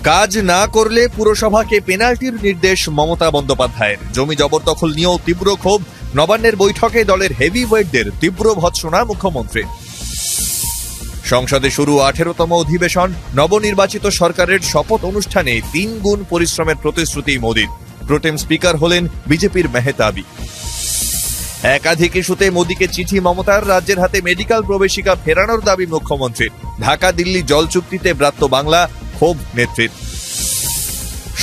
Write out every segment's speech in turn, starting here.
কাজ না করলে পুরসভাকে পেনাল্টির নির্দেশ মমতা বন্দ্যোপাধ্যায়ের। জমি জবরদখল নিয়েও তীব্র ক্ষোভ। নবান্নের বৈঠকে দলের হেভিওয়েটদের তীব্র ভৎসনা মুখ্যমন্ত্রী। সংসদে শুরু 18তম অধিবেশন। নবনির্বাচিত সরকারের শপথ অনুষ্ঠানে 3 গুণ পরিশ্রমের প্রতিশ্রুতি মোদীর। প্রোটেম স্পিকার হলেন বিজেপির মেহতাবি। একাধিক ইস্যুতে মোদীকে চিঠি মমতার। রাজ্যের হাতে মেডিকেল প্রবেশিকা ফেরানোর দাবি মুখ্যমন্ত্রীর। ঢাকা দিল্লি জল চুক্তিতে ব্রাত্য বাংলা, ক্ষোভ নেত্রীর।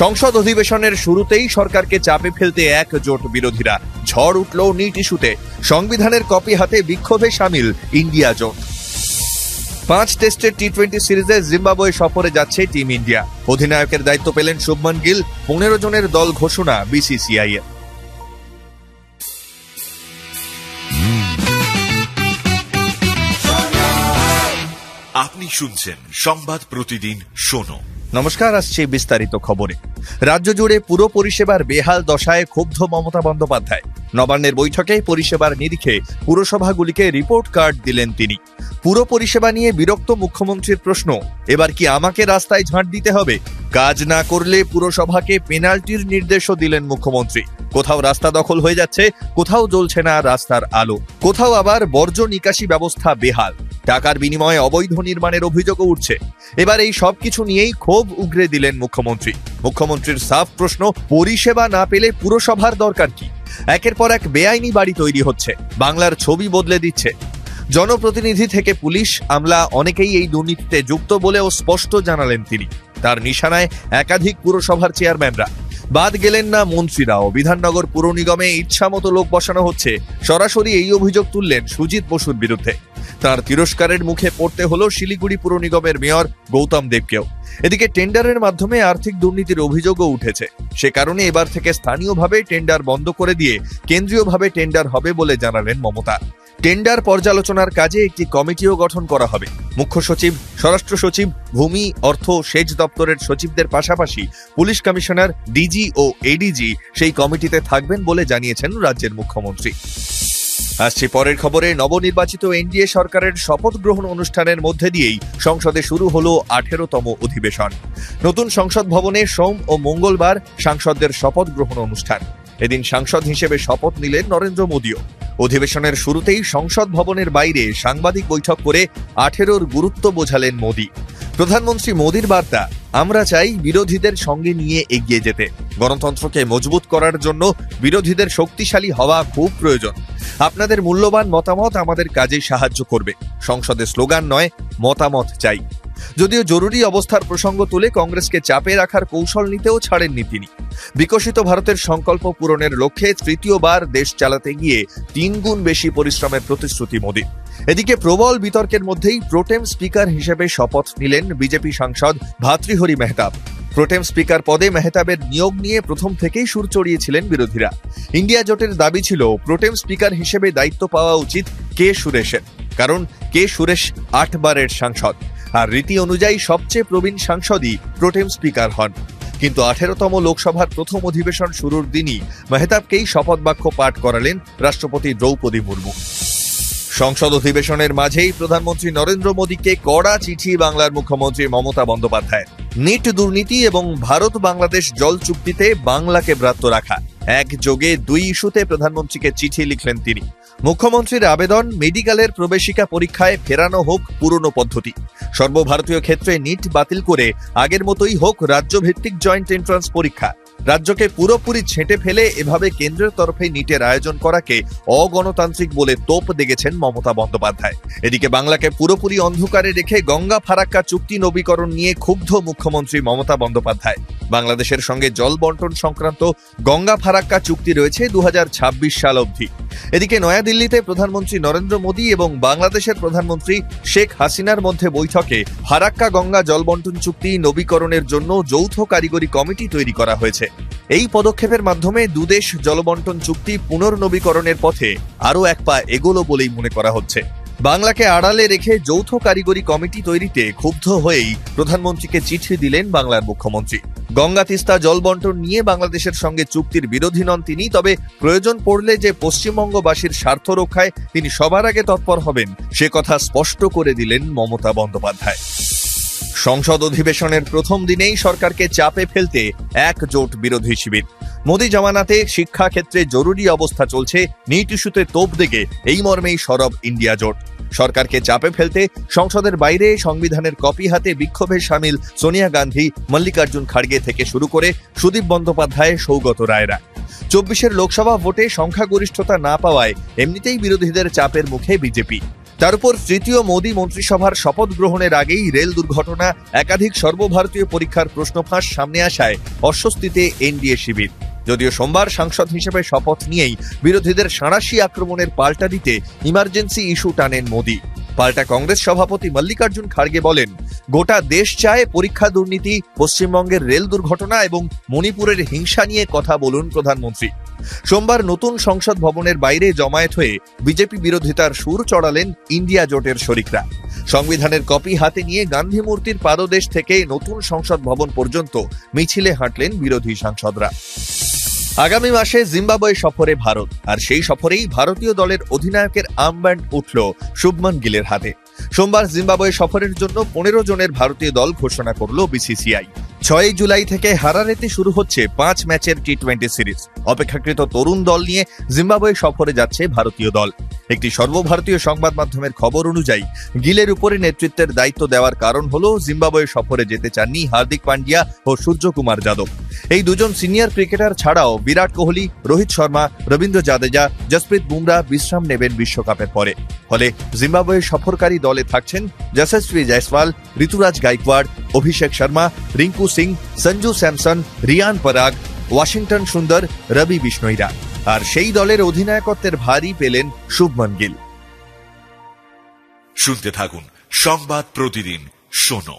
সংসদ অধিবেশনের শুরুতেই সরকারকে চাপে ফেলতে একজোট বিরোধীরা। ঝড় উঠল নিট ইস্যুতে। সংবিধানের কপি হাতে বিক্ষোভে সামিল ইন্ডিয়া জোট। 5 টেস্টের টি20 সিরিজে জিম্বাবুয়ে সফরে যাচ্ছে টিম ইন্ডিয়া। অধিনায়কের দায়িত্ব পেলেন শুভমন গিল। 15 জনের দল ঘোষণা বিসিসিআই এর। আপনি শুনছেন সংবাদ প্রতিদিন শোনো। নমস্কার, আসছে বিস্তারিত খবরে। রাজ্য জুড়ে পুরো পরিষেবার বেহাল দশায় ক্ষুব্ধ মমতা বন্দ্যোপাধ্যায়। নবান্নের বৈঠকে পরিষেবার নিরিখে পুরসভাগুলিকে রিপোর্ট কার্ড দিলেন তিনি। পুরো পরিষেবা নিয়ে বিরক্ত মুখ্যমন্ত্রীর প্রশ্ন, এবার কি আমাকে রাস্তায় ঝাঁট দিতে হবে? কাজ না করলে পুরসভাকে পেনাল্টির নির্দেশও দিলেন মুখ্যমন্ত্রী। কোথাও রাস্তা দখল হয়ে যাচ্ছে, কোথাও জ্বলছে না রাস্তার আলো, কোথাও আবার বর্জ্য নিকাশি ব্যবস্থা বেহাল। টাকার বিনিময়ে অবৈধ নির্মাণের অভিযোগও উঠছে। এবার এই সবকিছু নিয়েই ক্ষোভ উগরে দিলেন মুখ্যমন্ত্রী। মুখ্যমন্ত্রীর সাফ প্রশ্ন, পরিষেবা না পেলে পুরসভার দরকার কি? একের পর এক বেআইনি বাড়ি তৈরি হচ্ছে, বাংলার ছবি বদলে দিচ্ছে। জনপ্রতিনিধি থেকে পুলিশ আমলা অনেকেই এই দুর্নীতিতে যুক্ত বলেও স্পষ্ট জানালেন তিনি। তার নিশানায় একাধিক পুরসভার চেয়ারম্যানরা। বাদ গেলেন না মন্ত্রীরাও। বিধাননগর পুর নিগমে ইচ্ছামতো লোক বসানো হচ্ছে, সরাসরি এই অভিযোগ তুললেন সুজিত বসুর বিরুদ্ধে। তার তিরস্কারের মুখে পড়তে হলো শিলিগুড়ি পুর নিগমের মেয়র গৌতম দেবকেও। এদিকে টেন্ডারের মাধ্যমে আর্থিক দুর্নীতির অভিযোগও উঠেছে। সে কারণে এবার থেকে স্থানীয়ভাবে টেন্ডার বন্ধ করে দিয়ে কেন্দ্রীয়ভাবে টেন্ডার হবে বলে জানালেন মমতা। টেন্ডার পর্যালোচনার কাজে একটি কমিটিও গঠন করা হবে। মুখ্য সচিব, স্বরাষ্ট্র সচিব, ভূমি, অর্থ, সেচ দপ্তরের সচিবদের পাশাপাশি পুলিশ কমিশনার, ডিজি ও এডিজি সেই কমিটিতে থাকবেন বলে জানিয়েছেন রাজ্যের মুখ্যমন্ত্রী। আসছে পরের খবরে। নবনির্বাচিত এনডিএ সরকারের শপথ গ্রহণ অনুষ্ঠানের মধ্যে দিয়েই সংসদে শুরু হলো 18তম অধিবেশন। নতুন সংসদ ভবনে সোম ও মঙ্গলবার সাংসদদের শপথ গ্রহণ অনুষ্ঠান। এদিন সাংসদ হিসেবে শপথ নিলেন নরেন্দ্র মোদীও। অধিবেশনের শুরুতেই সংসদ ভবনের বাইরে সাংবাদিক বৈঠক করে 18র গুরুত্ব বোঝালেন মোদী। প্রধানমন্ত্রী মোদীর বার্তা, আমরা চাই বিরোধীদের সঙ্গে নিয়ে এগিয়ে যেতে। গণতন্ত্রকে মজবুত করার জন্য বিরোধীদের শক্তিশালী হওয়া খুব প্রয়োজন। আপনাদের মূল্যবান মতামত আমাদের কাজে সাহায্য করবে। সংসদে স্লোগান নয়, মতামত চাই। যদিও জরুরি অবস্থার প্রসঙ্গ তুলে কংগ্রেসকে চাপে রাখার কৌশল নিতেও ছাড়েননি তিনি। বিকশিত ভারতের সংকল্প পূরণের লক্ষ্যে তৃতীয়বার দেশ চালাতে গিয়ে 3 গুণ বেশি পরিশ্রমের প্রতিশ্রুতি মোদীর। এদিকে প্রবল বিতর্কের মধ্যেই প্রোটেম স্পিকার হিসেবে শপথ নিলেন বিজেপি সাংসদ ভাতৃহরি মেহতাব। প্রোটেম স্পিকার পদে মেহতাবের নিয়োগ নিয়ে প্রথম থেকেই সুর চড়িয়েছিলেন বিরোধীরা। ইন্ডিয়া জোটের দাবি ছিল প্রোটেম স্পিকার হিসেবে দায়িত্ব পাওয়া উচিত কে সুরেশের, কারণ কে সুরেশ 8 বারের সাংসদ, আর রীতি অনুযায়ী সবচেয়ে প্রবীণ সাংসদই প্রোটেম স্পিকার হন। কিন্তু 18তম লোকসভার প্রথম অধিবেশন শুরুর দিনই মেহতাবকেই শপথ বাক্য পাঠ করালেন রাষ্ট্রপতি দ্রৌপদী মুর্মু। সংসদ অধিবেশনের মাঝেই প্রধানমন্ত্রী নরেন্দ্র মোদীকে কড়া চিঠি বাংলার মুখ্যমন্ত্রী মমতা বন্দ্যোপাধ্যায়। নিট দুর্নীতি এবং ভারত বাংলাদেশ জল চুক্তিতে বাংলাকে ব্রাত্য রাখা, একযোগে 2 ইস্যুতে প্রধানমন্ত্রীকে চিঠি লিখলেন তিনি। মুখ্যমন্ত্রীর আবেদন, মেডিকেলের প্রবেশিকা পরীক্ষায় ফেরানো হোক পুরনো পদ্ধতি। সর্বভারতীয় ক্ষেত্রে নিট বাতিল করে আগের মতোই হোক রাজ্যভিত্তিক জয়েন্ট এন্ট্রান্স পরীক্ষা। রাজ্যকে পুরোপুরি ছেঁটে ফেলে এভাবে কেন্দ্রের তরফে নিটের আয়োজন করাকে অগণতান্ত্রিক বলে তোপ দেগেছেন মমতা বন্দ্যোপাধ্যায়। এদিকে বাংলাকে পুরোপুরি অন্ধকারে রেখে গঙ্গা ফারাক্কা চুক্তি নবীকরণ নিয়ে ক্ষুব্ধ মুখ্যমন্ত্রী মমতা বন্দ্যোপাধ্যায়। বাংলাদেশের সঙ্গে জল বন্টন সংক্রান্ত গঙ্গা ফারাক্কা চুক্তি রয়েছে 2026 সাল অবধি। এদিকে নয়াদিল্লিতে প্রধানমন্ত্রী নরেন্দ্র মোদী এবং বাংলাদেশের প্রধানমন্ত্রী শেখ হাসিনার মধ্যে বৈঠকে ফারাক্কা গঙ্গা জল বন্টন চুক্তি নবীকরণের জন্য যৌথ কারিগরি কমিটি তৈরি করা হয়েছে। এই পদক্ষেপের মাধ্যমে দুদেশ জলবন্টন চুক্তি পুনর্নবীকরণের পথে আরও এক পা এগোলো বলেই মনে করা হচ্ছে। বাংলাকে আড়ালে রেখে যৌথ কারিগরি কমিটি তৈরিতে ক্ষুব্ধ হয়েই প্রধানমন্ত্রীকে চিঠি দিলেন বাংলার মুখ্যমন্ত্রী। গঙ্গা তিস্তা জল বন্টন নিয়ে বাংলাদেশের সঙ্গে চুক্তির বিরোধী নন তিনি, তবে প্রয়োজন পড়লে যে পশ্চিমবঙ্গবাসীর স্বার্থ রক্ষায় তিনি সবার আগে তৎপর হবেন সে কথা স্পষ্ট করে দিলেন মমতা বন্দ্যোপাধ্যায়। সংসদ অধিবেশনের প্রথম দিনেই সরকারকে চাপে ফেলতে একজোট বিরোধী শিবির। মোদি জামানাতে শিক্ষা ক্ষেত্রে জরুরি অবস্থা চলছে, নিট ইস্যুতে তোপ দেগে এই মর্মেই সরব ইন্ডিয়া জোট। সরকারকে চাপে ফেলতে সংসদের বাইরে সংবিধানের কপি হাতে বিক্ষোভে সামিল সোনিয়া গান্ধী, মল্লিকার্জুন খাড়গে থেকে শুরু করে সুদীপ বন্দ্যোপাধ্যায়, সৌগত রায়রা। 24 লোকসভা ভোটে সংখ্যাগরিষ্ঠতা না পাওয়ায় এমনিতেই বিরোধীদের চাপের মুখে বিজেপি। তার উপর তৃতীয় মোদি মন্ত্রিসভার শপথ গ্রহণের আগেই রেল দুর্ঘটনা, একাধিক সর্বভারতীয় পরীক্ষার প্রশ্ন ফাঁস সামনে আসায় অস্বস্তিতে এনডিএ শিবির। যদিও সোমবার সাংসদ হিসেবে শপথ নিয়েই বিরোধীদের সাঁড়াশি আক্রমণের পাল্টা দিতে ইমার্জেন্সি ইস্যু টানেন মোদি। পাল্টা কংগ্রেস সভাপতি মল্লিকার্জুন খাড়গে বলেন, গোটা দেশ চায় পরীক্ষা দুর্নীতি, পশ্চিমবঙ্গের রেল দুর্ঘটনা এবং মণিপুরের হিংসা নিয়ে কথা বলুন প্রধানমন্ত্রী। সোমবার নতুন সংসদ ভবনের বাইরে জমায়েত হয়ে বিজেপি বিরোধিতার সুর চড়ালেন ইন্ডিয়া জোটের শরিকরা। সংবিধানের কপি হাতে নিয়ে গান্ধী মূর্তির পাদদেশ থেকে নতুন সংসদ ভবন পর্যন্ত মিছিলে হাঁটলেন বিরোধী সাংসদরা। আগামী মাসে জিম্বাবুয়ে সফরে ভারত, আর সেই সফরেই ভারতীয় দলের অধিনায়কের আর্মব্যান্ড উঠল শুভমন গিলের হাতে। সোমবার জিম্বাবুয়ে সফরের জন্য 15 জনের ভারতীয় দল ঘোষণা করল বিসিসিআই। 6 জুলাই থেকে হারারেতে শুরু হচ্ছে 5 ম্যাচের টি20 সিরিজ। অপেক্ষাকৃত তরুণ দল নিয়ে জিম্বাবুয়ে সফরে যাচ্ছে ভারতীয় দল। একটি সর্বভারতীয় সংবাদ মাধ্যমের খবর অনুযায়ী গিলের উপরে নেতৃত্বের দায়িত্ব দেওয়ার কারণ হলো জিম্বাবুয়ে সফরে যেতে চাননি হার্দিক পান্ডিয়া ও সূর্যকুমার যাদব। এই দুজন সিনিয়র ক্রিকেটার ছাড়াও বিরাট কোহলি, রোহিত শর্মা, রবীন্দ্র জাদেজা, জসপ্রীত বুমরা বিশ্রাম নেবেন বিশ্বকাপের পরে। ফলে জিম্বাবুয়ে সফরকারী দলে থাকছেন যশস্বী জয়সওয়াল, ঋতুরাজ গাইকোয়াড়, অভিষেক শর্মা, রিঙ্কু সিং, সঞ্জু স্যামসন, রিয়ান পরাগ, ওয়াশিংটন সুন্দর, রবি বিষ্ণইরা। আর সেই দলের অধিনায়কত্বের ভারই পেলেন শুভমন গিল। শুনতে থাকুন সংবাদ প্রতিদিন শোনো।